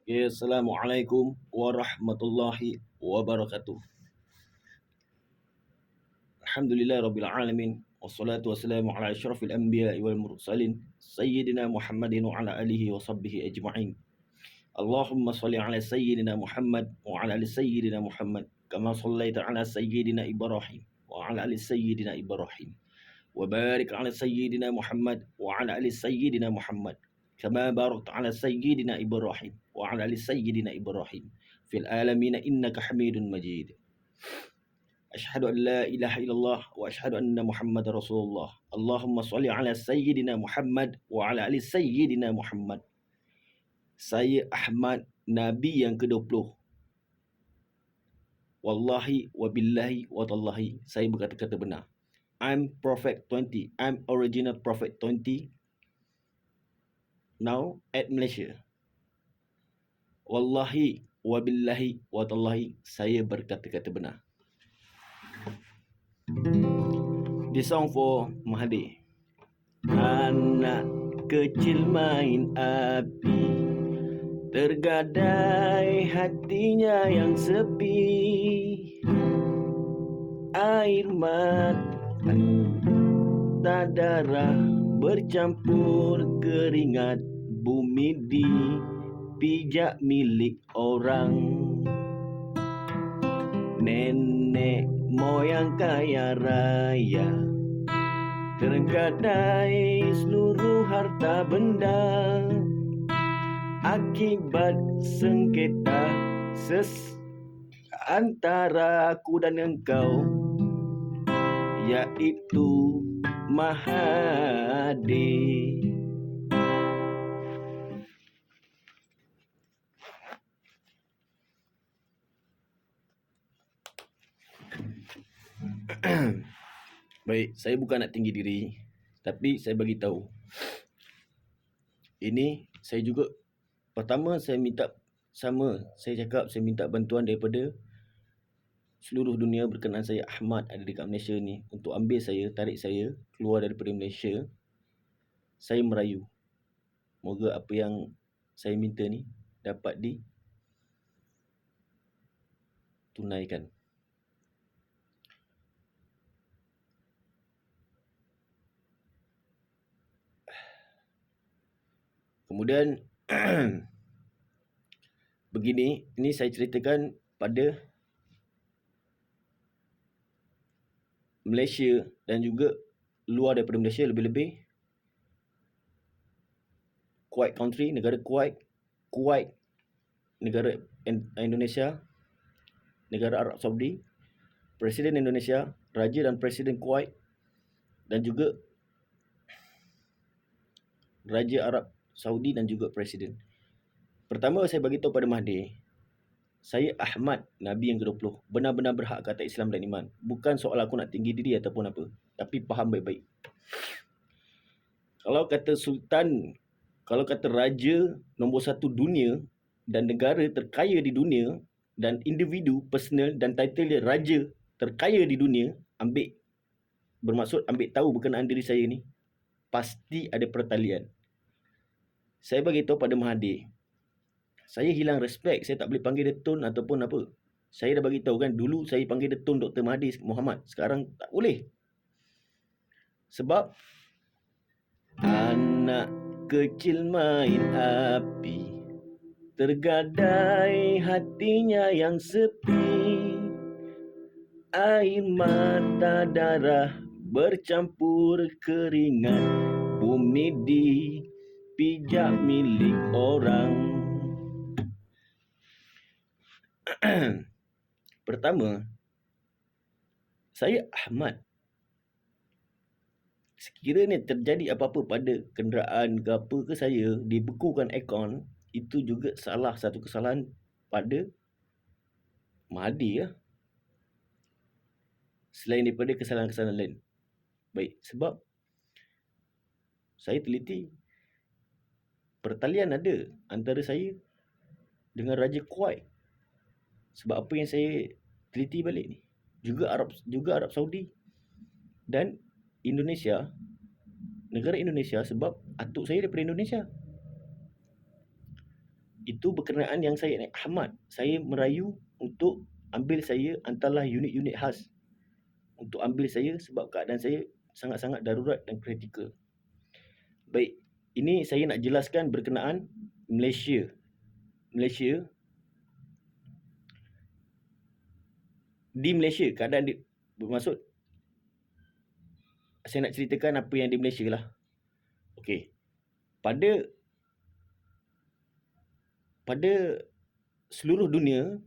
Ya, Assalamualaikum warahmatullahi wabarakatuh. Alhamdulillah rabbil alamin wassalatu wassalamu ala asyrafil anbiya'i wal mursalin sayyidina Muhammadin wa ala alihi wa sahbihi ajma'in. Allahumma salli ala sayyidina Muhammad wa ala ali sayyidina Muhammad kama sallaita ala sayyidina Ibrahim wa ala ali sayyidina Ibrahim wa barik ala sayyidina Muhammad wa ala ali sayyidina Muhammad kama barakta ala sayyidina Ibrahim wa ala ali sayyidina Ibrahim fil alamin innaka Hamidun Majid. Asyhadu an la ilaha illallah wa asyhadu anna Muhammadar Rasulullah. Allahumma shalli ala sayyidina Muhammad wa ala ali sayyidina Muhammad. Saya Ahmad, Nabi yang ke-20. Wallahi wa billahi wa tallahi, saya berkata-kata benar. I'm Prophet 20. I'm original Prophet 20. Now at Malaysia. Wallahi wa billahi wa tallahi, saya berkata-kata benar. This song for Mahathir. Anak kecil main api, tergadai hatinya yang sepi. Air mata darah bercampur keringat, bumi dipijak milik orang. Nenek moyang kaya raya, tergadai seluruh harta benda akibat sengketa antara aku dan engkau, yaitu Mahathir. Baik, saya bukan nak tinggi diri, tapi saya bagi tahu. Ini saya juga pertama saya cakap saya minta bantuan daripada seluruh dunia berkenaan saya Ahmad ada dekat Malaysia ni untuk ambil saya, tarik saya keluar daripada Malaysia. Saya merayu. Moga apa yang saya minta ni dapat ditunaikan. Kemudian begini, ini saya ceritakan pada Malaysia dan juga luar daripada Malaysia, lebih-lebih Kuwait country, negara Kuwait, negara Indonesia, negara Arab Saudi, Presiden Indonesia, Raja dan Presiden Kuwait, dan juga Raja Arab Saudi dan juga Presiden. Pertama saya bagi tahu pada Mahathir, saya Ahmad, Nabi yang ke-20, benar-benar berhak kata Islam dan iman. Bukan soal aku nak tinggi diri ataupun apa, tapi faham baik-baik. Kalau kata Sultan, kalau kata Raja nombor 1 dunia dan negara terkaya di dunia dan individu, personal dan title dia Raja terkaya di dunia, bermaksud ambil tahu berkenaan diri saya ni, pasti ada pertalian. Saya bagi tahu pada Mahathir, saya hilang respect, saya tak boleh panggil dia Tun ataupun apa. Saya dah bagi tahu kan, dulu saya panggil dia Tun Dr. Mahathir Mohamad, sekarang tak boleh. Sebab anak kecil main api, tergadai hatinya yang sepi. Air mata darah bercampur keringat, bumi dipijak milik orang. Pertama, saya Ahmad. Sekiranya terjadi apa-apa pada kenderaan ke apa ke saya, dibekukan aircon, itu juga salah satu kesalahan pada Mahathir lah. Selain daripada kesalahan-kesalahan lain. Baik, sebab saya teliti pertalian ada antara saya dengan Raja Kuwait. Sebab apa yang saya teliti balik ni, juga Arab Saudi dan Indonesia, negara Indonesia, sebab atuk saya daripada Indonesia. Itu berkenaan yang saya ni Ahmad. Saya merayu untuk ambil saya antara unit-unit khas untuk ambil saya sebab keadaan saya sangat-sangat darurat dan kritikal. Baik, ini saya nak jelaskan berkenaan Malaysia. Di Malaysia, keadaan bermaksud saya nak ceritakan apa yang di Malaysia lah. Okey. Pada seluruh dunia,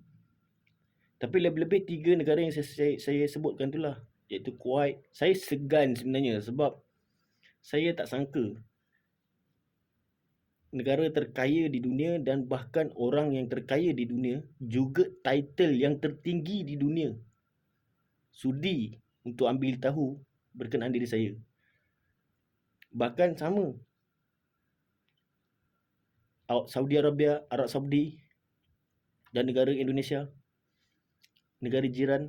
tapi lebih-lebih 3 negara yang saya sebutkan itulah, iaitu Kuwait. Saya segan sebenarnya sebab saya tak sangka negara terkaya di dunia dan bahkan orang yang terkaya di dunia juga title yang tertinggi di dunia sudi untuk ambil tahu berkenaan diri saya. Bahkan sama Saudi Arabia, Arab Saudi dan negara Indonesia, negara jiran,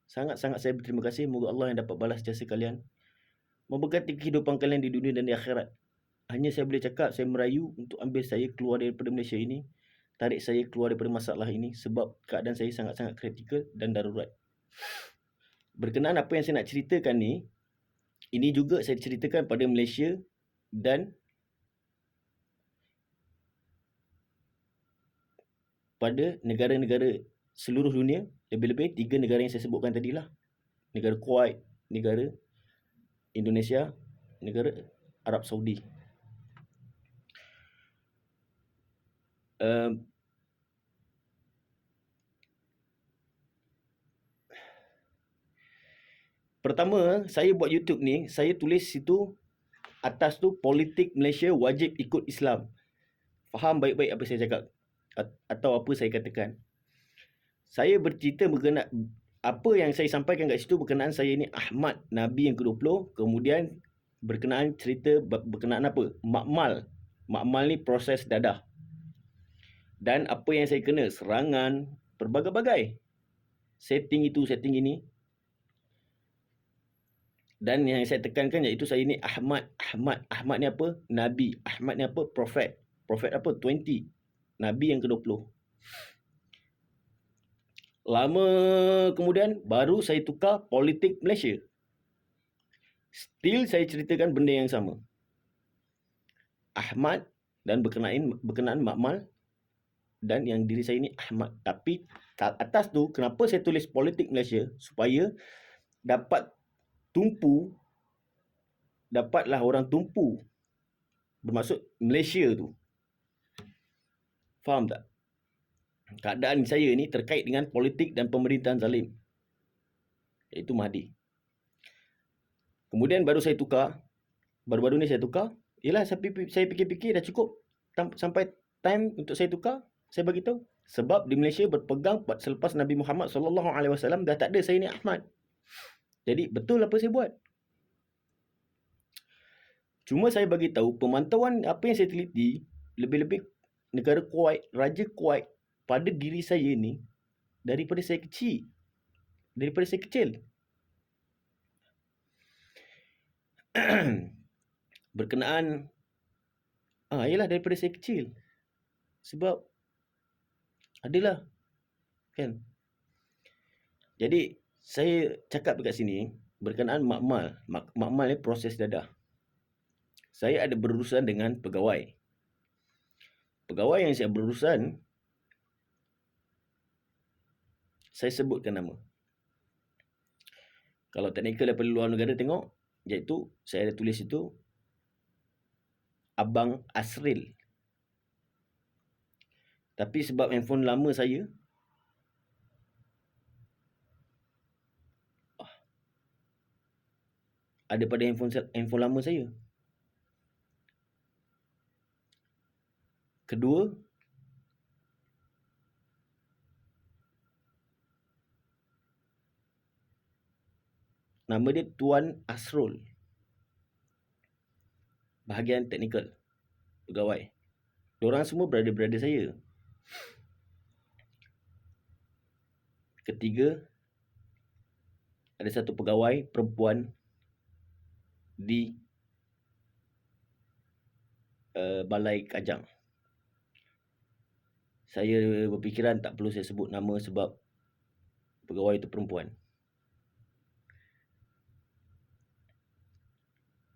sangat-sangat saya berterima kasih. Moga Allah yang dapat balas jasa kalian, memberkati kehidupan kalian di dunia dan di akhirat. Hanya saya boleh cakap, saya merayu untuk ambil saya keluar daripada Malaysia ini, tarik saya keluar daripada masalah ini sebab keadaan saya sangat-sangat kritikal dan darurat. Berkenaan apa yang saya nak ceritakan ni, ini juga saya ceritakan pada Malaysia dan pada negara-negara seluruh dunia, lebih-lebih 3 negara yang saya sebutkan tadilah. Negara Kuwait, negara Indonesia, negara Arab Saudi. Pertama, saya buat YouTube ni, saya tulis situ atas tu politik Malaysia wajib ikut Islam. Faham baik-baik apa saya cakap atau apa saya katakan. Saya bercerita berkenaan apa yang saya sampaikan kat situ berkenaan saya ni Ahmad, Nabi yang ke-20, kemudian berkenaan cerita berkenaan apa? Makmal. Makmal ni proses dadah. Dan apa yang saya kena, serangan, berbagai-bagai. Setting itu, setting ini. Dan yang saya tekankan iaitu saya ni Ahmad. Ahmad ni apa? Nabi. Ahmad ni apa? Prophet. Prophet apa? 20. Nabi yang ke-20. Lama kemudian baru saya tukar politik Malaysia. Still saya ceritakan benda yang sama. Ahmad dan berkenaan makmal dan yang diri saya ni Ahmad. Tapi atas tu kenapa saya tulis politik Malaysia? Supaya dapatlah orang tumpu. Bermaksud Malaysia tu. Faham tak? Keadaan saya ni terkait dengan politik dan pemerintahan zalim, iaitu Mahdi. Kemudian baru saya tukar, baru-baru ni saya tukar. Yelah, saya fikir-fikir dah cukup. Sampai time untuk saya tukar, saya bagi tahu. Sebab di Malaysia berpegang selepas Nabi Muhammad SAW dah tak ada saya ni Ahmad. Jadi betul apa saya buat. Cuma saya bagi tahu pemantauan apa yang saya teliti, lebih-lebih negara Kuwait, Raja Kuwait pada diri saya ni daripada saya kecil. Berkenaan yalah daripada saya kecil. Sebab adalah kan. Jadi saya cakap dekat sini berkenaan makmal. Makmal ni proses dadah. Saya ada berurusan dengan pegawai. Pegawai yang saya berurusan, saya sebutkan nama. Kalau teknikal daripada luar negara tengok, iaitu saya ada tulis itu Abang Asril. Tapi sebab handphone lama saya, ada pada handphone lama saya. Kedua, nama dia Tuan Asrul. Bahagian teknikal, pegawai. Diorang semua brother-brother saya. Ketiga, ada satu pegawai perempuan di Balai Kajang. Saya berfikiran tak perlu saya sebut nama sebab pegawai itu perempuan.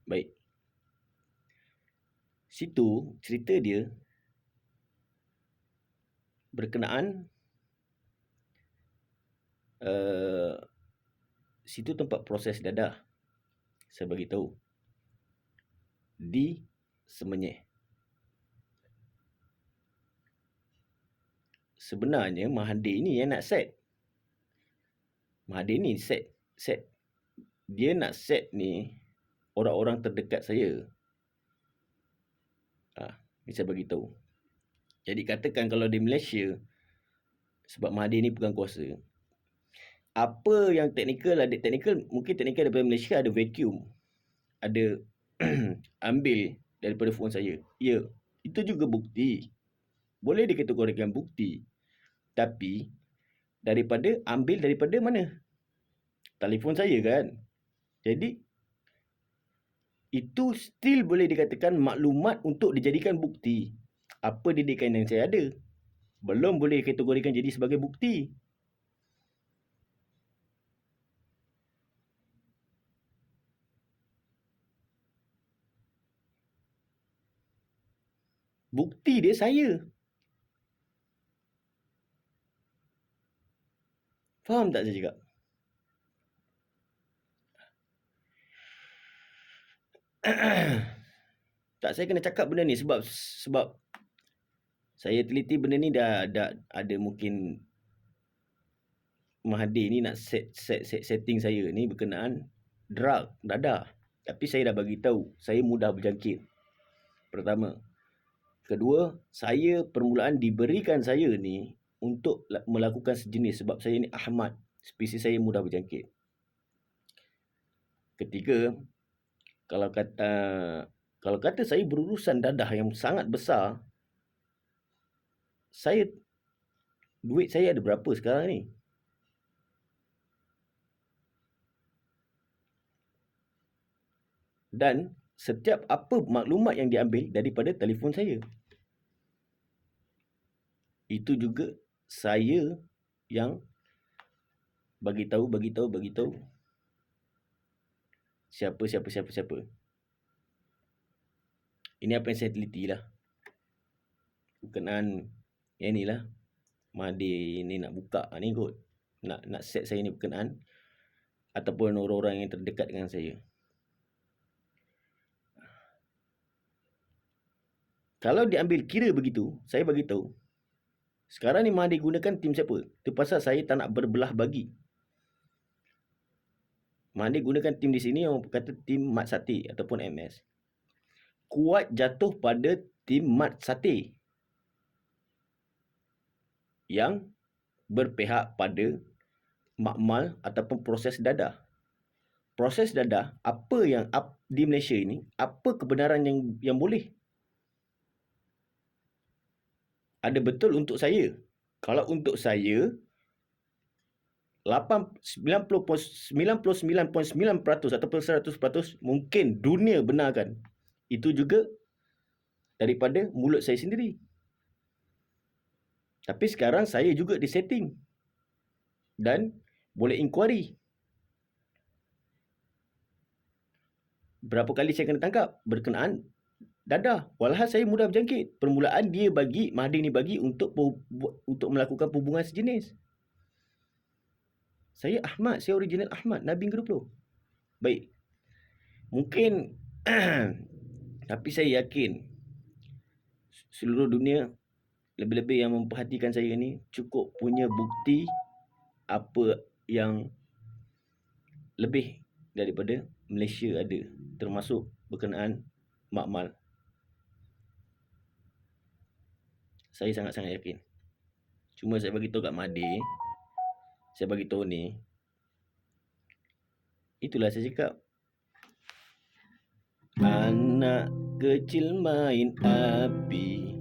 Baik. Situ cerita dia berkenaan situ tempat proses dadah. Saya bagi tahu. Di Semenyih. Sebenarnya Mahathir ni yang nak set. Mahathir ni set. Dia nak set ni orang-orang terdekat saya. Ni saya bagi tahu. Jadi katakan kalau di Malaysia, sebab Mahathir ni pegang kuasa, apa yang teknikal, mungkin teknikal daripada Malaysia ada vacuum, ada ambil daripada phone saya. Ya, itu juga bukti. Boleh dikategorikan bukti. Tapi ambil daripada mana? Telefon saya kan. Jadi itu still boleh dikatakan maklumat untuk dijadikan bukti. Apa didikan yang saya ada belum boleh dikategorikan jadi sebagai bukti. Bukti dia saya. Faham tak saya cakap? Tak, saya kena cakap benda ni sebab saya teliti benda ni dah ada mungkin Mahathir ni nak setting saya ni berkenaan drug dadah. Tapi saya dah bagi tahu saya mudah berjangkit. Pertama. Kedua, saya permulaan diberikan saya ni untuk melakukan sejenis sebab saya ni Ahmad, spesies saya mudah berjangkit. Ketiga, kalau kata saya berurusan dadah yang sangat besar, duit saya ada berapa sekarang ni? Dan setiap apa maklumat yang diambil daripada telefon saya. Itu juga saya yang bagi tahu. Siapa. Ini apa yang saya teliti lah. Berkenaan yang ni lah. Mahathir ni nak buka ni kot. Nak set saya ni berkenaan. Ataupun orang-orang yang terdekat dengan saya. Kalau diambil kira begitu, saya bagi tahu. Sekarang ni Mahathir gunakan tim siapa? Itu pasal saya tak nak berbelah bagi. Mahathir gunakan tim di sini yang kata tim Mat Sati ataupun MS. Kuat jatuh pada tim Mat Sati yang berpihak pada makmal ataupun proses dadah. Proses dadah, apa yang di Malaysia ini, apa kebenaran yang boleh? Ada betul untuk saya. Kalau untuk saya, 99.9% ataupun 100% mungkin dunia benarkan. Itu juga daripada mulut saya sendiri. Tapi sekarang saya juga disetting. Dan boleh inquiry. Berapa kali saya kena tangkap berkenaan dadah. Walhal saya mudah berjangkit. Permulaan Mahathir ni bagi untuk melakukan hubungan sejenis. Saya Ahmad, saya original Ahmad, Nabi ke-20. Baik. Mungkin tapi saya yakin seluruh dunia, lebih-lebih yang memperhatikan saya ni, cukup punya bukti apa yang lebih daripada Malaysia ada, termasuk berkenaan makmal. Saya sangat-sangat yakin. Cuma saya bagi tahu kat Mahathir, saya bagi tahu ni, itulah saya cakap. Anak kecil main api,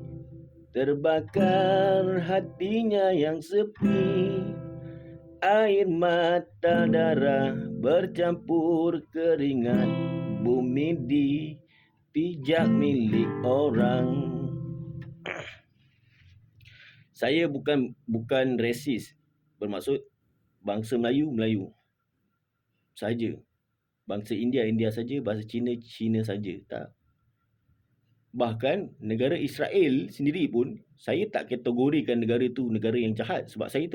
terbakar hatinya yang sepi. Air mata darah bercampur keringat, bumi dipijak milik orang. Saya bukan resis. Bermaksud bangsa Melayu, Melayu saja. Bangsa India, India saja. Bangsa Cina, Cina saja. Tak. Bahkan negara Israel sendiri pun saya tak kategorikan negara tu negara yang jahat, sebab saya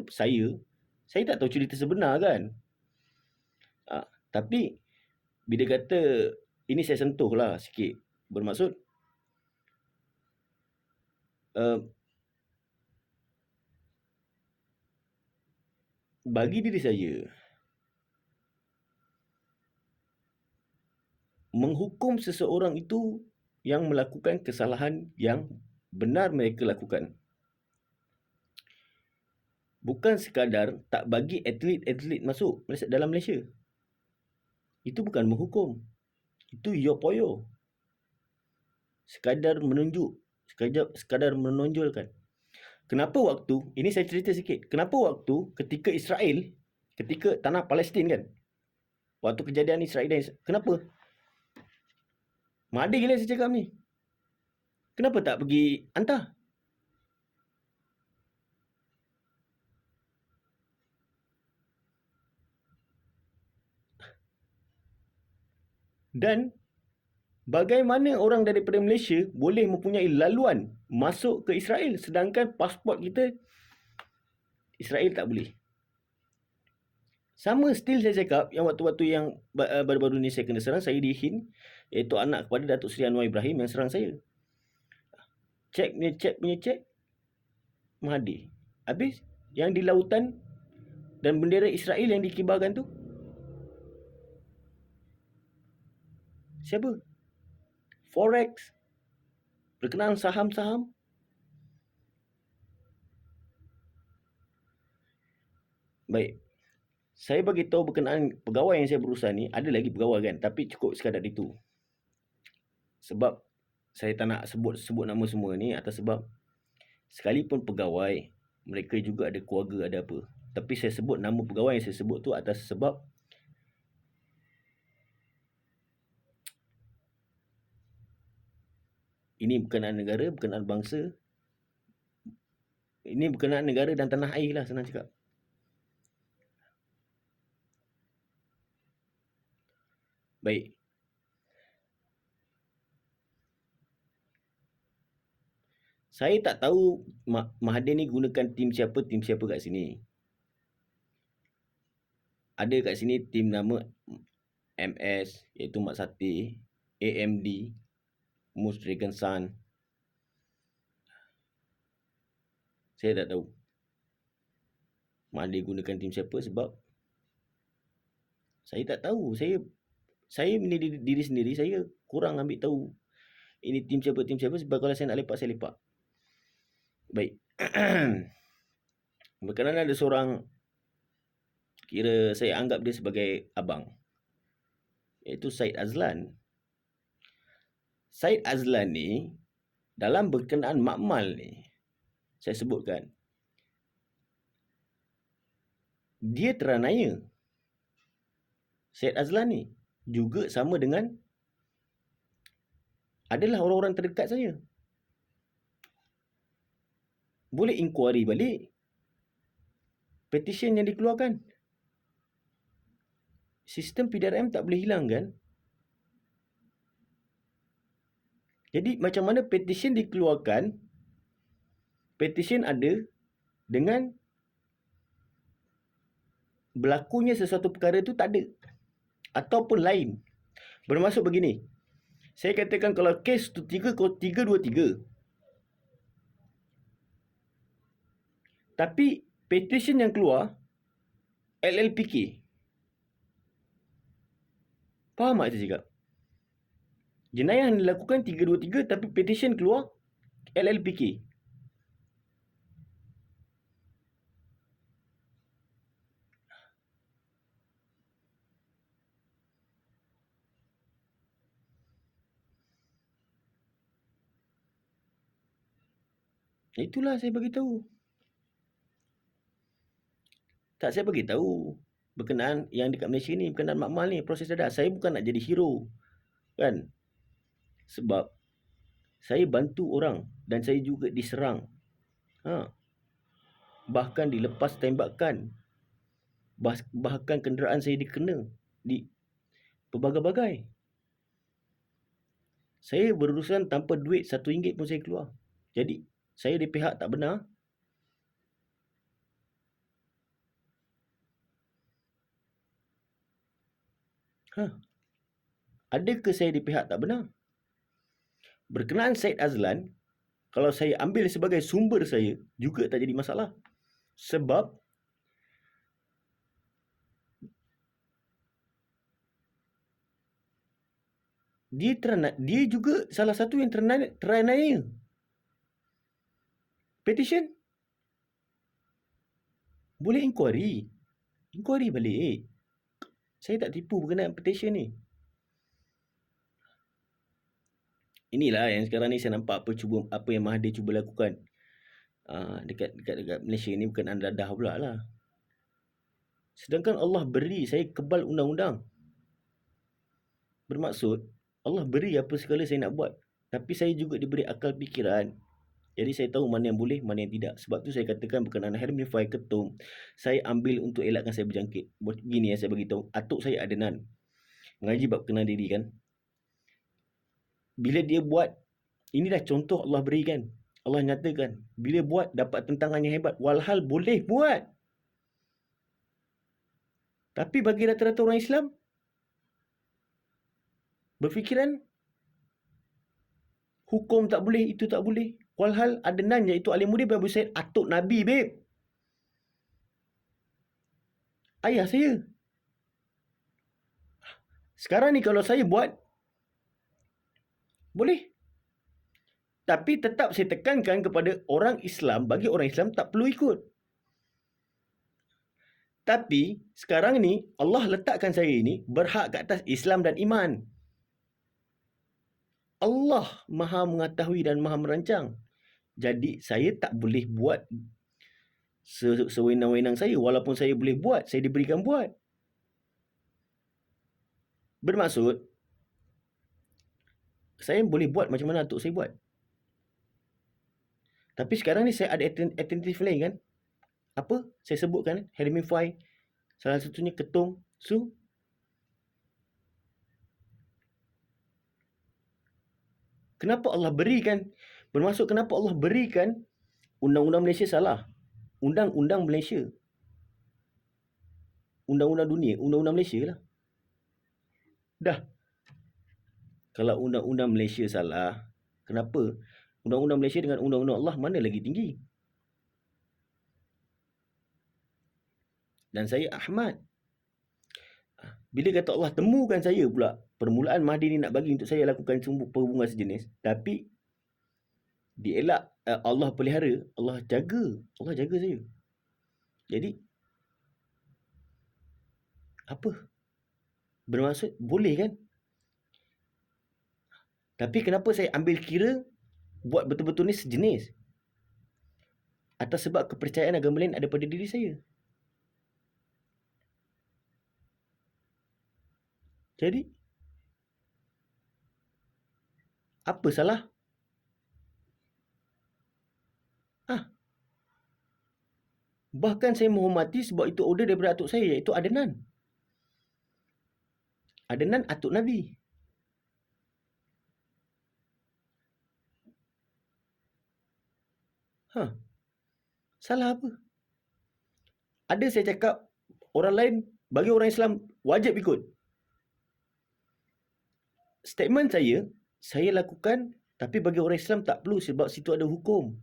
tak tahu cerita sebenar kan. Tapi bila kata ini, saya sentuh lah sikit. Bermaksud bagi diri saya, menghukum seseorang itu yang melakukan kesalahan yang benar mereka lakukan, bukan sekadar tak bagi atlet-atlet masuk dalam Malaysia. Itu bukan menghukum. Itu yopoyo. Sekadar menunjuk, sekadar menonjolkan. Kenapa waktu, ini saya cerita sikit. Kenapa waktu ketika Israel, ketika tanah Palestin kan, waktu kejadian Israel dan kenapa? Madir gila saya cakap ni. Kenapa tak pergi hantar? Dan bagaimana orang daripada Malaysia boleh mempunyai laluan masuk ke Israel, sedangkan pasport kita Israel tak boleh. Sama still saya cakap, yang waktu-waktu yang baru-baru ni saya kena serang, saya dihin, iaitu anak kepada Datuk Seri Anwar Ibrahim yang serang saya. Cek punya cek, Mahathir. Habis yang di lautan dan bendera Israel yang dikibarkan tu, siapa? Forex, berkenaan saham-saham. Baik, saya bagi tahu berkenaan pegawai yang saya berurusan ni, ada lagi pegawai kan, tapi cukup sekadar itu. Sebab saya tak nak sebut nama semua ni atas sebab sekalipun pegawai, mereka juga ada keluarga, ada apa. Tapi saya sebut nama pegawai yang saya sebut tu atas sebab ini berkenaan negara, berkenaan bangsa. Ini berkenaan negara dan tanah air lah, senang cakap. Baik. Saya tak tahu Mahathir ni gunakan tim siapa kat sini. Ada kat sini tim nama MS, iaitu Mat Sati, AMD, Mus Dragon Sun. Saya tak tahu Mahathir gunakan tim siapa, sebab saya tak tahu. Saya menjadi diri sendiri, saya kurang ambil tahu ini tim siapa, sebab kalau saya nak lepak, saya lepak. Baik. Berkenaan ada seorang, kira saya anggap dia sebagai abang, iaitu Syed Azlan. Syed Azlan ni, dalam berkenaan makmal ni, saya sebutkan, dia teranaya. Syed Azlan ni juga sama dengan adalah orang-orang terdekat saya. Boleh inquiry balik petition yang dikeluarkan. Sistem PDRM tak boleh hilang kan? Jadi macam mana petition dikeluarkan, petition ada dengan berlakunya sesuatu perkara tu tak ada, ataupun lain. Bermaksud begini, saya katakan kalau kes tu 323, tapi petition yang keluar LLPK. Faham tak saya cakap? Jenayah yang dilakukan 323, tapi petition keluar LLPK. Itulah saya bagi tahu. Tak, saya bagi tahu berkenaan yang dekat Malaysia ni, berkenaan makmal ni, proses dadah. Saya bukan nak jadi hero kan, sebab saya bantu orang dan saya juga diserang. bahkan dilepas tembakan, bahkan kenderaan saya dikena di pelbagai-bagai. Saya berurusan tanpa duit RM1 pun saya keluar. Jadi saya di pihak tak benar. Adakah saya di pihak tak benar? Berkenaan Syed Azlan, kalau saya ambil sebagai sumber saya, juga tak jadi masalah. Sebab dia juga salah satu yang teraniaya. Petition. Boleh inquiry. Inquiry balik. Saya tak tipu berkenaan petition ni. Inilah yang sekarang ni saya nampak apa yang Mahathir cuba lakukan. Dekat Malaysia ni bukan andadah pula lah. Sedangkan Allah beri saya kebal undang-undang. Bermaksud Allah beri apa segala saya nak buat. Tapi saya juga diberi akal fikiran. Jadi saya tahu mana yang boleh, mana yang tidak. Sebab tu saya katakan berkenaan Helmify ketum, saya ambil untuk elakkan saya berjangkit. Begini yang saya beritahu. Atuk saya Adnan. Mengaji bab kenal diri kan. Bila dia buat, inilah contoh Allah berikan. Allah nyatakan, bila buat dapat tentangan yang hebat. Walhal boleh buat. Tapi bagi rata-rata orang Islam, berfikiran hukum tak boleh, itu tak boleh. Walhal Adnan iaitu alim muda bin Abu Said, atuk Nabi, babe. Ayah saya. Sekarang ni kalau saya buat, boleh. Tapi tetap saya tekankan kepada orang Islam, bagi orang Islam tak perlu ikut. Tapi sekarang ni Allah letakkan saya ini berhak ke atas Islam dan iman. Allah Maha mengetahui dan Maha merancang. Jadi saya tak boleh buat sewenang-wenang saya. Walaupun saya boleh buat, saya diberikan buat. Bermaksud, saya boleh buat macam mana atuk saya buat. Tapi sekarang ni saya ada alternatif lain kan. Apa? Saya sebutkan Helmify, salah satunya ketum. So, kenapa Allah berikan? Bermaksud kenapa Allah berikan undang-undang Malaysia salah? Undang-undang Malaysia. Undang-undang dunia, undang-undang Malaysia lah. Dah. Kalau undang-undang Malaysia salah, kenapa undang-undang Malaysia dengan undang-undang Allah mana lagi tinggi? Dan saya Ahmad. Bila kata Allah temukan saya pula, permulaan Mahdi ni nak bagi untuk saya lakukan perhubungan sejenis, tapi dielak, Allah pelihara, Allah jaga saya. Jadi apa? Bermaksud boleh kan? Tapi kenapa saya ambil kira buat betul-betul ni sejenis? Atas sebab kepercayaan agama lain ada pada diri saya. Jadi apa salah? Bahkan saya menghormati sebab itu order daripada atuk saya, iaitu Adnan. Adnan atuk Nabi. Salah apa? Ada saya cakap orang lain, bagi orang Islam wajib ikut. Statement saya lakukan, tapi bagi orang Islam tak perlu sebab situ ada hukum.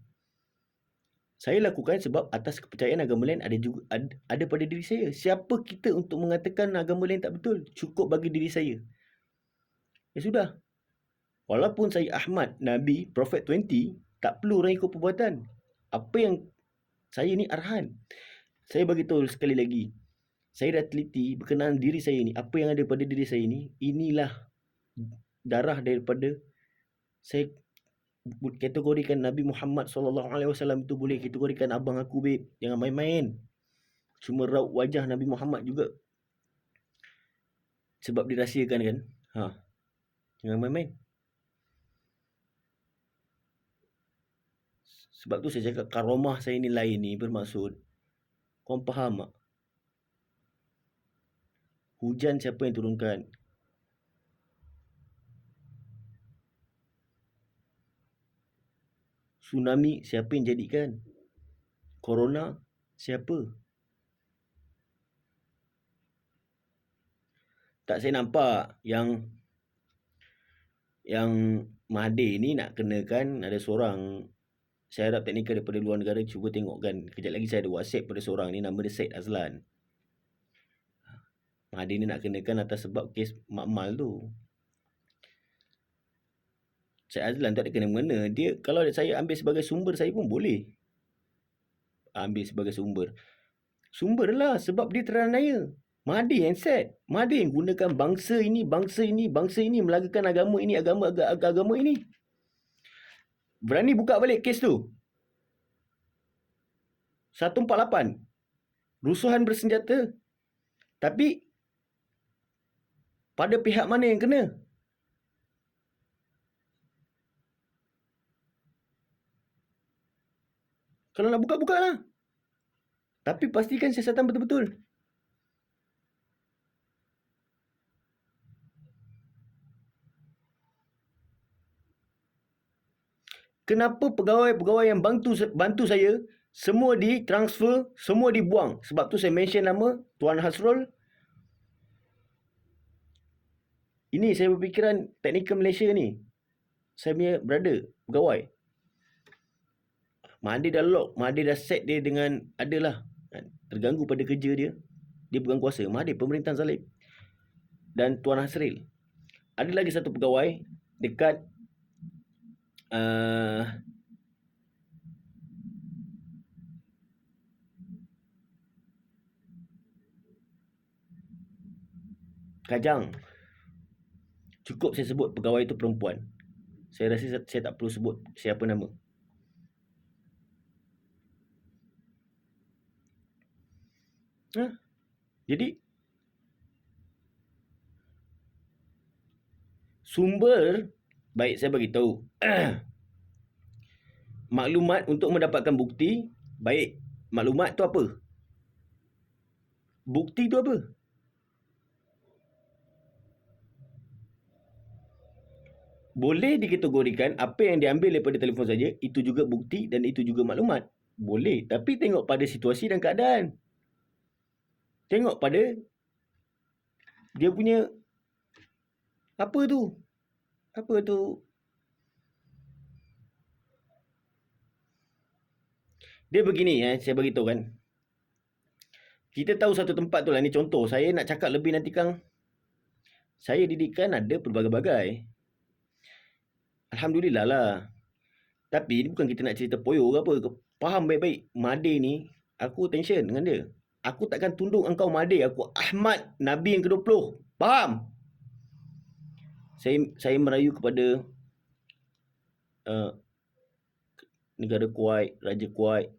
Saya lakukan sebab atas kepercayaan agama lain ada pada diri saya. Siapa kita untuk mengatakan agama lain tak betul? Cukup bagi diri saya. Ya sudah. Walaupun saya Ahmad, Nabi, Prophet 20, tak perlu orang ikut perbuatan. Apa yang saya ni arahan. Saya bagi tahu sekali lagi. Saya dah teliti berkenaan diri saya ni. Apa yang ada pada diri saya ni, inilah darah daripada saya kategorikan Nabi Muhammad SAW itu boleh kategorikan abang aku, babe. Jangan main-main. Cuma raut wajah Nabi Muhammad juga. Sebab dirahsiakan kan. Jangan main-main. Sebab tu saya cakap karomah saya ni lain ni bermaksud, korang faham tak? Hujan siapa yang turunkan? Tsunami siapa yang jadikan? Corona siapa? Tak, saya nampak yang Mahathir ni nak kenakan ada seorang, saya harap teknikal daripada luar negara cuba tengok kan. Kejap lagi saya ada WhatsApp pada seorang ni, nama dia Syed Azlan. Mahathir ni nak kenakan atas sebab kes Mak Mal tu. Syed Azlan tak ada kena-mengena. Dia, kalau saya ambil sebagai sumber saya pun boleh ambil sebagai sumber. Sumber lah sebab dia teranaya. Mahathir yang set. Mahathir yang gunakan bangsa ini melagakan agama ini, agama ini. Berani buka balik kes tu. 148. Rusuhan bersenjata. Tapi pada pihak mana yang kena? Kalau nak buka lah. Tapi pastikan siasatan betul-betul. Kenapa pegawai-pegawai yang bantu saya semua ditransfer, semua dibuang? Sebab tu saya mention nama Tuan Hasrul. Ini saya berfikiran teknikal Malaysia ni. Saya punya brother, pegawai. Mahathir dah lock, Mahathir dah set dia dengan adalah terganggu pada kerja dia. Dia pegang kuasa. Mahathir pemerintahan zalim. Dan Tuan Hasril. Ada lagi satu pegawai dekat Kajang. Cukup saya sebut pegawai itu perempuan. Saya rasa saya tak perlu sebut siapa nama. Jadi sumber, baik saya bagi tahu. Maklumat untuk mendapatkan bukti, baik. Maklumat tu apa? Bukti tu apa? Boleh dikategorikan apa yang diambil daripada telefon saja, itu juga bukti dan itu juga maklumat. Boleh, tapi tengok pada situasi dan keadaan. Tengok pada dia punya apa tu? Dia begini, saya beritahu kan. Kita tahu satu tempat tu lah, ni contoh. Saya nak cakap lebih nanti Kang. Saya didikan ada pelbagai-bagai. Alhamdulillah lah. Tapi bukan kita nak cerita poyo ke apa. Faham baik-baik. Mahathir ni, aku tension dengan dia. Aku takkan tunduk engkau Mahathir. Aku Ahmad, Nabi yang ke-20. Faham? Saya merayu kepada negara Kuwait, Raja Kuwait,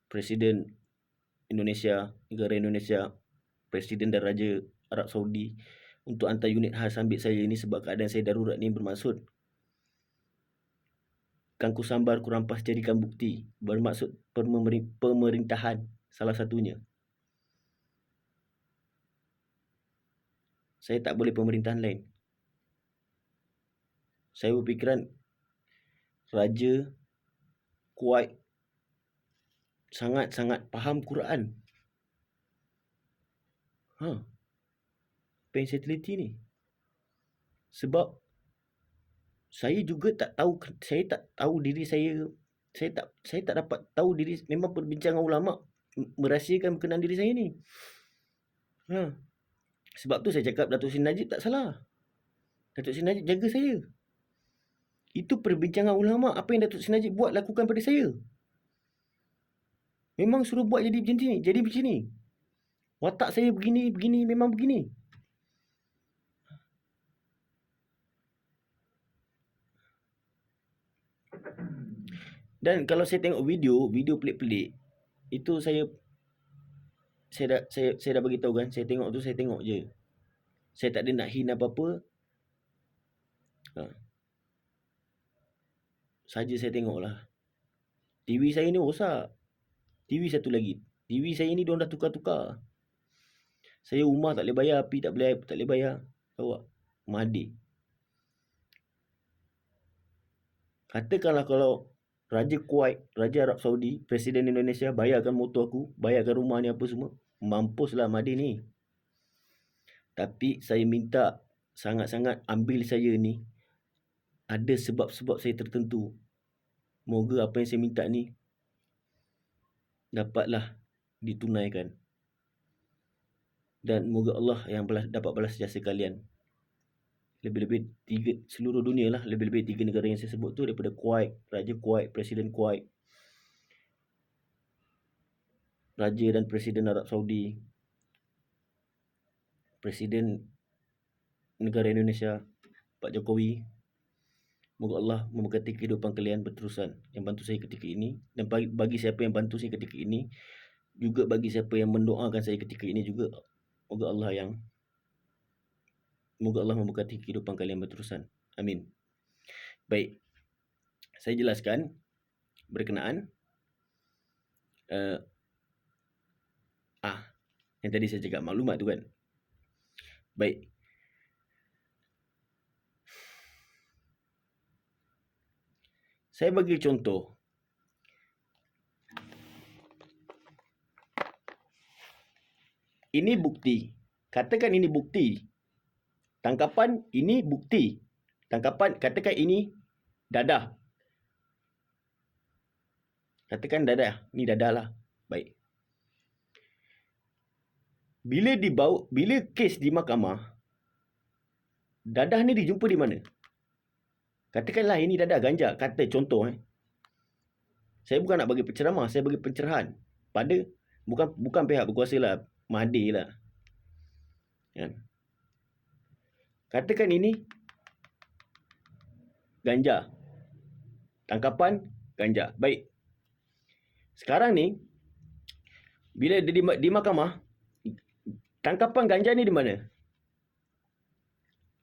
Presiden Indonesia, negara Indonesia, Presiden dan Raja Arab Saudi untuk hantar unit khas ambil saya ni sebab keadaan saya darurat ni bermaksud kan ku sambar ku rampas jadikan bukti, bermaksud pemerintahan salah satunya. Saya tak boleh pemerintahan lain. Saya berfikiran Raja Kuwait sangat-sangat faham Quran. Apa yang saya teliti ni? Sebab saya juga tak tahu, saya tak tahu diri saya, saya tak dapat tahu diri, memang perbincangan ulama merahsiakan berkenaan diri saya ni. Sebab tu saya cakap Datuk Seri Najib tak salah. Datuk Seri Najib jaga saya. Itu perbincangan ulama, apa yang Datuk Seri Najib buat lakukan pada saya. Memang suruh buat jadi macam ni, jadi macam ni. Watak saya begini, memang begini. Dan kalau saya tengok video pelik-pelik, itu saya dah bagi tahu kan, saya tengok tu saya tengok je. Saya tak ada nak hina apa-apa. saja saya tengoklah. TV saya ni rosak. TV satu lagi. TV saya ni diorang dah tukar-tukar. Saya rumah tak boleh bayar, api tak boleh bayar. Tahu tak? Mahathir. Katakanlah kalau Raja Kuwait, Raja Arab Saudi, Presiden Indonesia bayarkan motor aku, bayarkan rumah ni apa semua, mampuslah Mahathir ni. Tapi saya minta sangat-sangat ambil saya ni, ada sebab-sebab saya tertentu. Moga apa yang saya minta ni dapatlah ditunaikan. Dan moga Allah yang dapat balas jasa kalian. Lebih-lebih seluruh dunia lah, lebih-lebih 3 negara yang saya sebut tu, daripada Kuwait, Raja Kuwait, Presiden Kuwait, Raja dan Presiden Arab Saudi, Presiden negara Indonesia, Pak Jokowi. Moga Allah memberkati kehidupan kalian berterusan yang bantu saya ketika ini. Dan bagi siapa yang bantu saya ketika ini, juga bagi siapa yang mendoakan saya ketika ini juga, moga Allah memberkati kehidupan kalian berterusan. Amin. Baik. Saya jelaskan berkenaan yang tadi saya cakap maklumat tu kan. Baik. Saya bagi contoh. Ini bukti. Katakan ini bukti. Tangkapan ini bukti. Tangkapan, katakan ini dadah. Katakan dadah. Ini dadah lah. Baik. Bila kes di mahkamah, dadah ni dijumpa di mana? Katakanlah ini dadah ganja. Kata contoh. Saya bukan nak bagi penceramah. Saya bagi pencerahan. Pada, bukan pihak berkuasa lah. Mahathir lah. Kan? Katakan ini ganja. Tangkapan ganja. Baik. Sekarang ni, bila di mahkamah, tangkapan ganja ni di mana?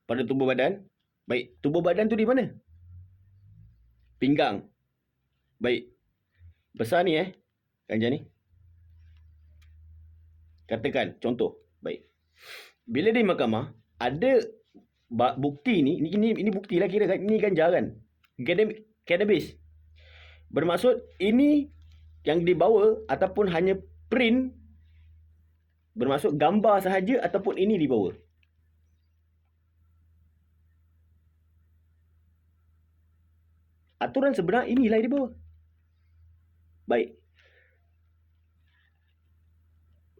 Pada tubuh badan. Baik. Tubuh badan tu di mana? Pinggang. Baik. Besar ni ganja ni. Katakan contoh. Baik. Bila di mahkamah, ada bukti ni, ini bukti lah kira kan, ini ganja kan, cannabis. Bermaksud ini yang dibawa ataupun hanya print, bermaksud gambar sahaja ataupun ini dibawa. Aturan sebenar inilah yang dibawa. Baik.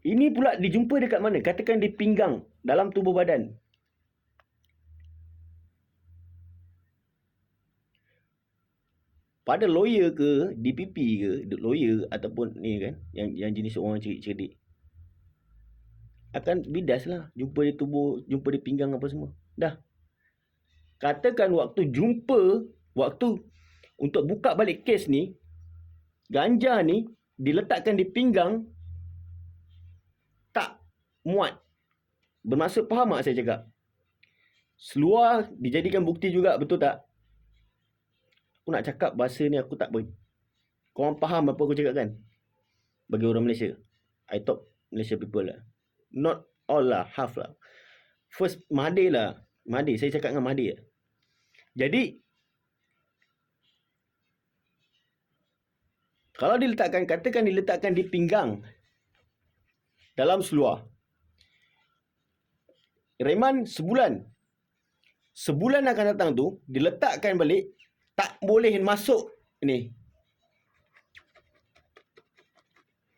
Ini pula dijumpa dekat mana? Katakan di pinggang, dalam tubuh badan. Pada lawyer ke, DPP ke, lawyer ataupun ni kan, yang jenis orang cerdik, akan bidas lah. Jumpa di tubuh, jumpa di pinggang apa semua. Dah. Katakan waktu untuk buka balik kes ni, ganja ni diletakkan di pinggang, tak muat. Bermaksud faham tak saya cakap? Seluar dijadikan bukti juga, betul tak? Aku nak cakap bahasa ni aku tak korang faham apa aku cakap kan? Bagi orang Malaysia. I talk Malaysia people lah. Not all lah, half lah. First, Mahathir lah. Mahathir, saya cakap dengan Mahathir. Jadi, kalau katakan diletakkan di pinggang, dalam seluar, reman sebulan. Sebulan akan datang tu, diletakkan balik, tak boleh masuk ni.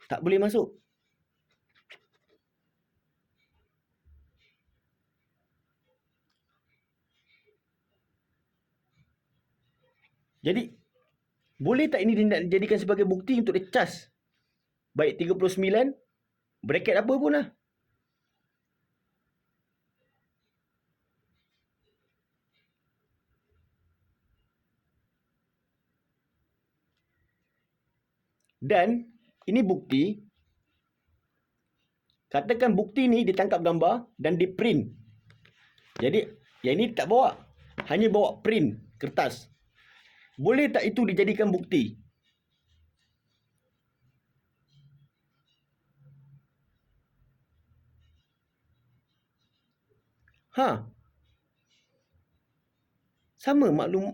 Tak boleh masuk. Jadi, boleh tak ini dijadikan sebagai bukti untuk dicas? Baik 39, bracket apa pun lah. Dan ini bukti. Katakan bukti ni ditangkap gambar dan di print. Jadi yang ini tak bawa, hanya bawa print kertas. Boleh tak itu dijadikan bukti? Sama maklum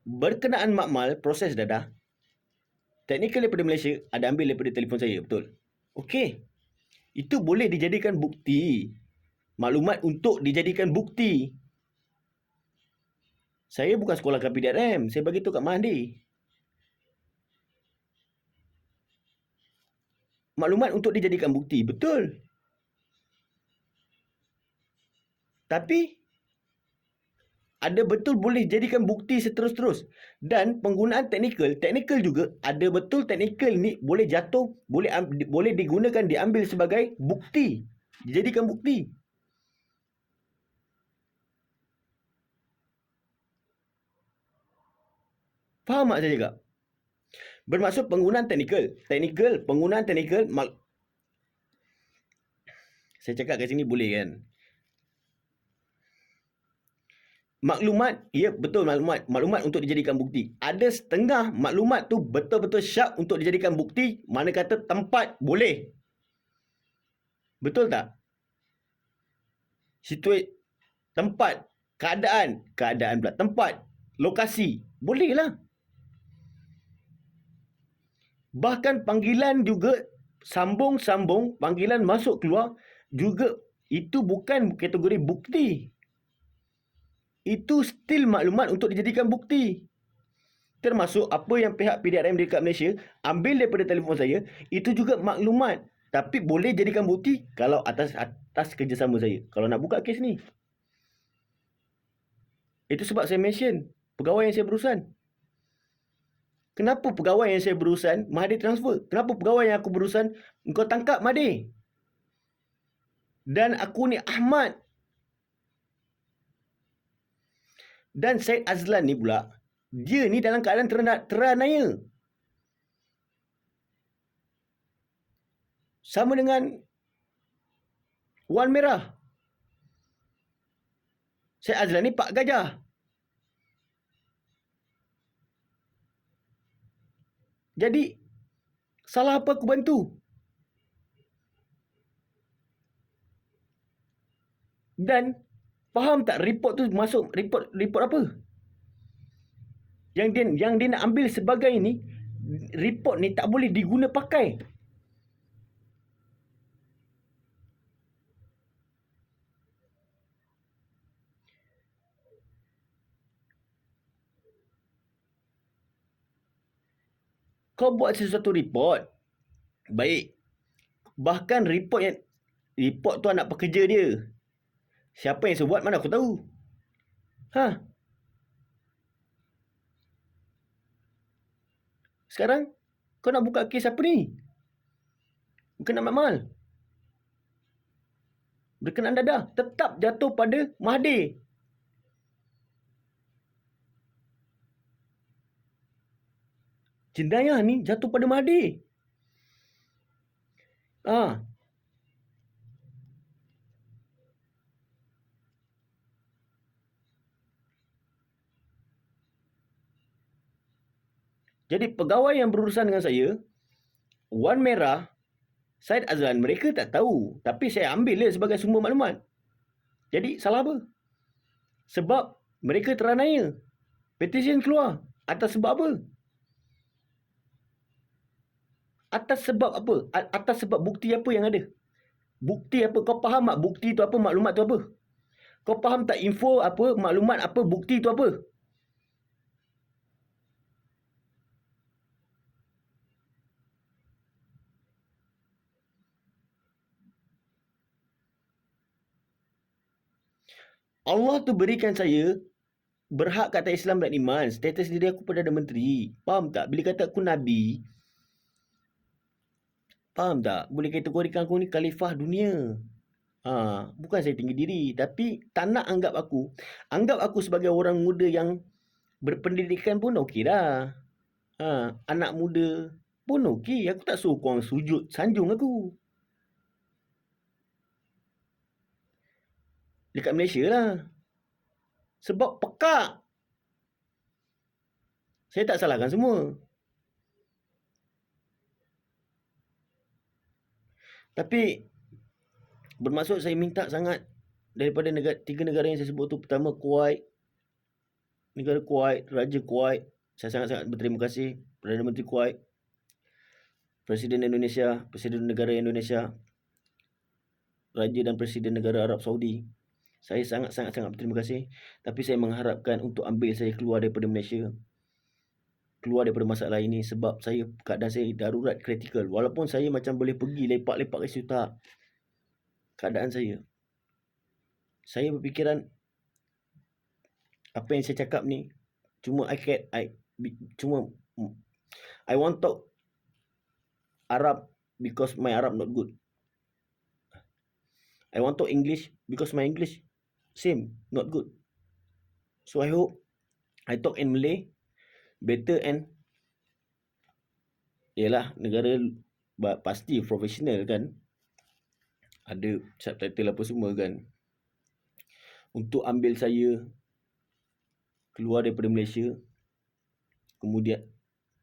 berkenaan makmal proses dadah. Teknikal daripada Malaysia ada ambil daripada telefon saya, betul? Okey. Itu boleh dijadikan bukti. Maklumat untuk dijadikan bukti. Saya bukan sekolah PDRM, saya bagi tu kat Mahdi. Maklumat untuk dijadikan bukti, betul. Tapi ada betul boleh jadikan bukti seterus-terus. Dan penggunaan teknikal juga ada betul teknikal ni boleh jatuh, boleh digunakan, diambil sebagai bukti. Dijadikan bukti. Faham tak saya cakap? Bermaksud penggunaan teknikal. Penggunaan teknikal. Saya cakap kat sini boleh kan? Maklumat, ya betul maklumat. Maklumat untuk dijadikan bukti. Ada setengah maklumat tu betul-betul syak untuk dijadikan bukti. Mana kata tempat boleh. Betul tak? Tempat, keadaan pula. Tempat, lokasi, boleh lah. Bahkan panggilan juga, sambung-sambung, panggilan masuk keluar juga, itu bukan kategori bukti. Itu still maklumat untuk dijadikan bukti. Termasuk apa yang pihak PDRM dekat Malaysia ambil daripada telefon saya, itu juga maklumat. Tapi boleh jadikan bukti kalau atas kerjasama saya. Kalau nak buka kes ni. Itu sebab saya mention pegawai yang saya berurusan. Kenapa pegawai yang saya berurusan Mahathir transfer? Kenapa pegawai yang aku berurusan engkau tangkap Mahathir? Dan aku ni Ahmad. Dan Syed Azlan ni pula, dia ni dalam keadaan teranaya. Sama dengan Wan Merah. Syed Azlan ni Pak Gajah. Jadi, salah apa aku bantu? Dan, faham tak report tu masuk, report apa? Yang dia nak ambil sebagai ni, report ni tak boleh diguna pakai. Kau buat sesuatu report, baik. Bahkan report tu anak pekerja dia. Siapa yang saya buat mana aku tahu. Sekarang kau nak buka kes apa ni? Berkenaan makmal. Berkenaan dadah. Tetap jatuh pada Mahathir. Jenayah ni jatuh pada Mahathir. Jadi pegawai yang berurusan dengan saya, Wan Merah, Syed Azlan, mereka tak tahu. Tapi saya ambil dia sebagai sumber maklumat. Jadi salah apa? Sebab mereka teranaya. Petisyen keluar. Atas sebab apa? Atas sebab apa? Atas sebab bukti apa yang ada? Bukti apa? Kau faham tak bukti tu apa? Maklumat tu apa? Kau faham tak info apa? Maklumat apa? Bukti tu apa? Allah tu berikan saya berhak kata Islam dan iman. Status diri aku Perdana Menteri. Faham tak? Bila kata aku Nabi, faham tak? Boleh kategorikan aku ni khalifah dunia. Bukan saya tinggi diri. Tapi tak nak anggap aku. Anggap aku sebagai orang muda yang berpendidikan pun okey dah. Anak muda pun okey. Aku tak suruh korang sujud sanjung aku. Dekat Malaysia lah. Sebab pekak. Saya tak salahkan semua. Tapi bermaksud saya minta sangat daripada tiga negara yang saya sebut tu. Pertama, Kuwait. Negara Kuwait, Raja Kuwait. Saya sangat-sangat berterima kasih Perdana Menteri Kuwait, Presiden Indonesia, Presiden Negara Indonesia, Raja dan Presiden Negara Arab Saudi. Saya sangat-sangat berterima kasih. Tapi saya mengharapkan untuk ambil saya keluar daripada Malaysia, keluar daripada masalah ini, sebab keadaan saya darurat, kritikal. Walaupun saya macam boleh pergi lepak-lepak kat situ, tak. Keadaan saya berfikiran apa yang saya cakap ni cuma I want talk Arab because my Arab not good. I want talk English because my English same not good. So I hope I talk in Malay better, and yalah, negara pasti profesional kan, ada subtitle apa semua kan, untuk ambil saya keluar daripada Malaysia, kemudian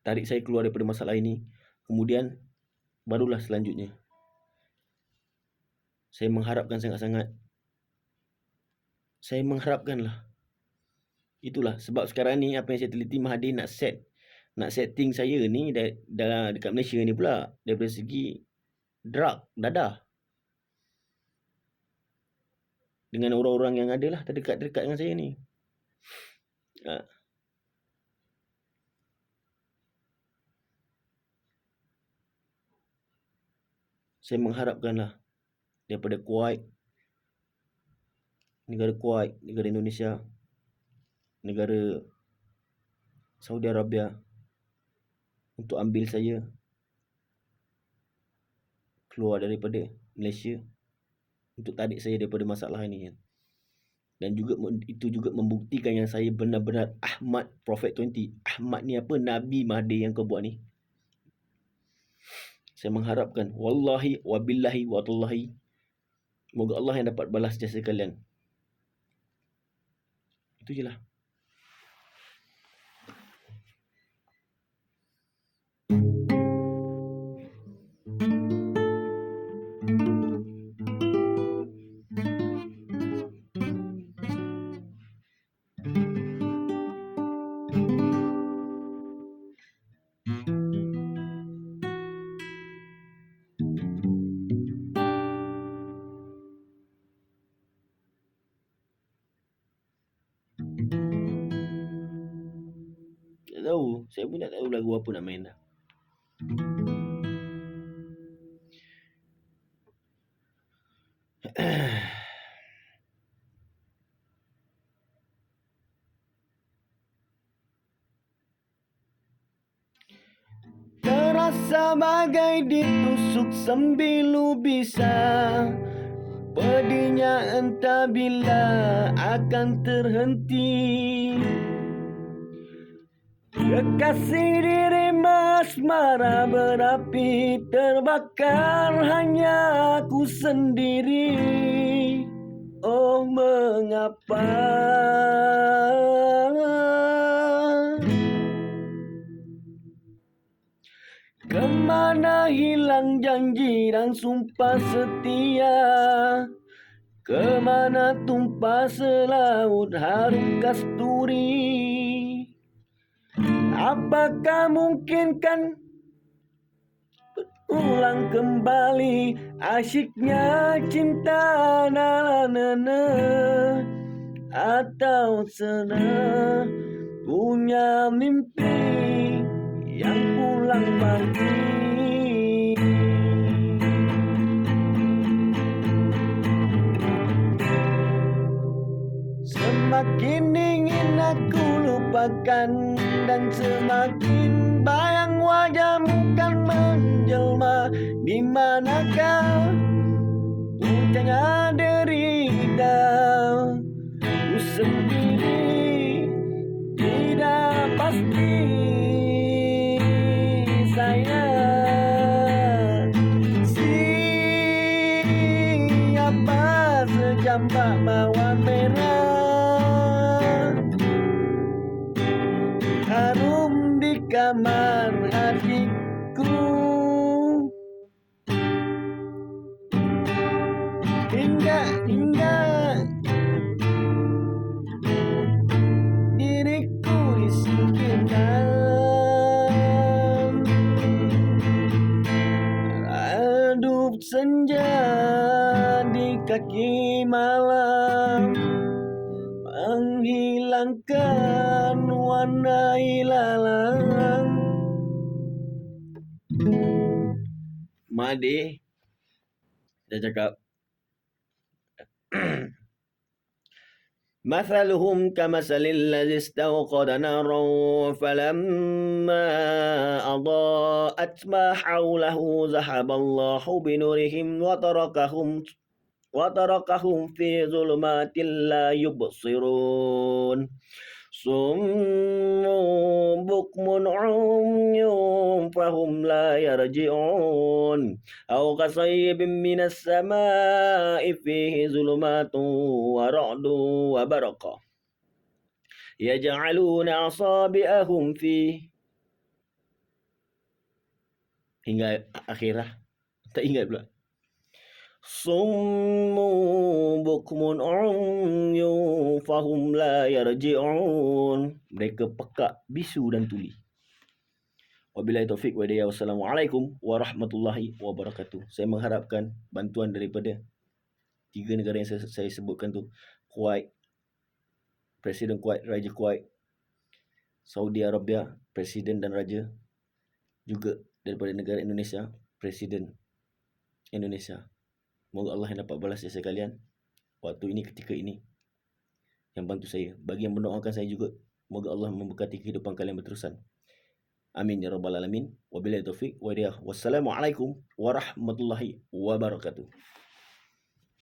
tarik saya keluar daripada masalah ini, kemudian barulah selanjutnya. Saya mengharapkan sangat-sangat. Saya mengharapkanlah. Itulah sebab sekarang ni apa yang saya teliti, Mahathir nak setting saya ni dekat Malaysia ni pula daripada segi drug, dadah, dengan orang-orang yang ada lah terdekat dengan saya ni. Saya mengharapkanlah daripada Kuwait, negara Indonesia, negara Saudi Arabia, untuk ambil saya keluar daripada Malaysia, untuk tarik saya daripada masalah ini. Dan juga itu juga membuktikan yang saya benar-benar Ahmad Prophet 20. Ahmad ni apa? Nabi Mahathir yang kau buat ni. Saya mengharapkan, wallahi wabillahi watallahi, moga Allah yang dapat balas jasa kalian. Itu je lah. Saya pun tak tahu lagu apa nak main dah. Terasa bagai ditusuk sembilu bisa, pedihnya entah bila akan terhenti. Kekasih dirimu asmara berapi, terbakar hanya aku sendiri. Oh mengapa kemana hilang janji dan sumpah setia, kemana tumpah selaut harum kasturi. Apakah mungkin kan ulang kembali asyiknya cinta nana, atau senang punya mimpi yang pulang balik. Semakin ingin aku lupakan, dan semakin bayang wajahmu kan menjelma. Di manakah puncaknya derita, ku sendiri tidak pasti. Sayang, siapa sejambak mawar merah kamar hatiku, hingga diriku disingkirkan. Redup senja di kaki malam, menghilangkan warna ilalang. Made dia cakap مثلهم كمثل الذي استوقد نارا فلما أضاءت ما حوله ذهب الله بنورهم وتركهم في ظلمات لا يبصرون صم بكم عمي فهم لا يرجعون أو كصيب من السماء فيه ظلمات ورعد وبرق يجعلون أصابعهم فيه hingga akhirah tak ingat pula. Summu bukmun umyu fahum la yarji'un. Mereka pekak, bisu dan tuli. Wabillahi taufiq wa hidayah. Wassalamualaikum warahmatullahi wabarakatuh. Saya mengharapkan bantuan daripada 3 negara yang saya sebutkan tu. Kuwait, Presiden Kuwait, Raja Kuwait, Saudi Arabia, Presiden dan Raja, juga daripada negara Indonesia, Presiden Indonesia. Moga Allah yang dapat balas jasa kalian waktu ini, ketika ini, yang bantu saya. Bagi yang mendoakan saya juga, moga Allah memberkati kehidupan kalian berterusan. Amin ya rabbal alamin. Wabillahi taufiq wa hidayah. Wassalamualaikum warahmatullahi wabarakatuh.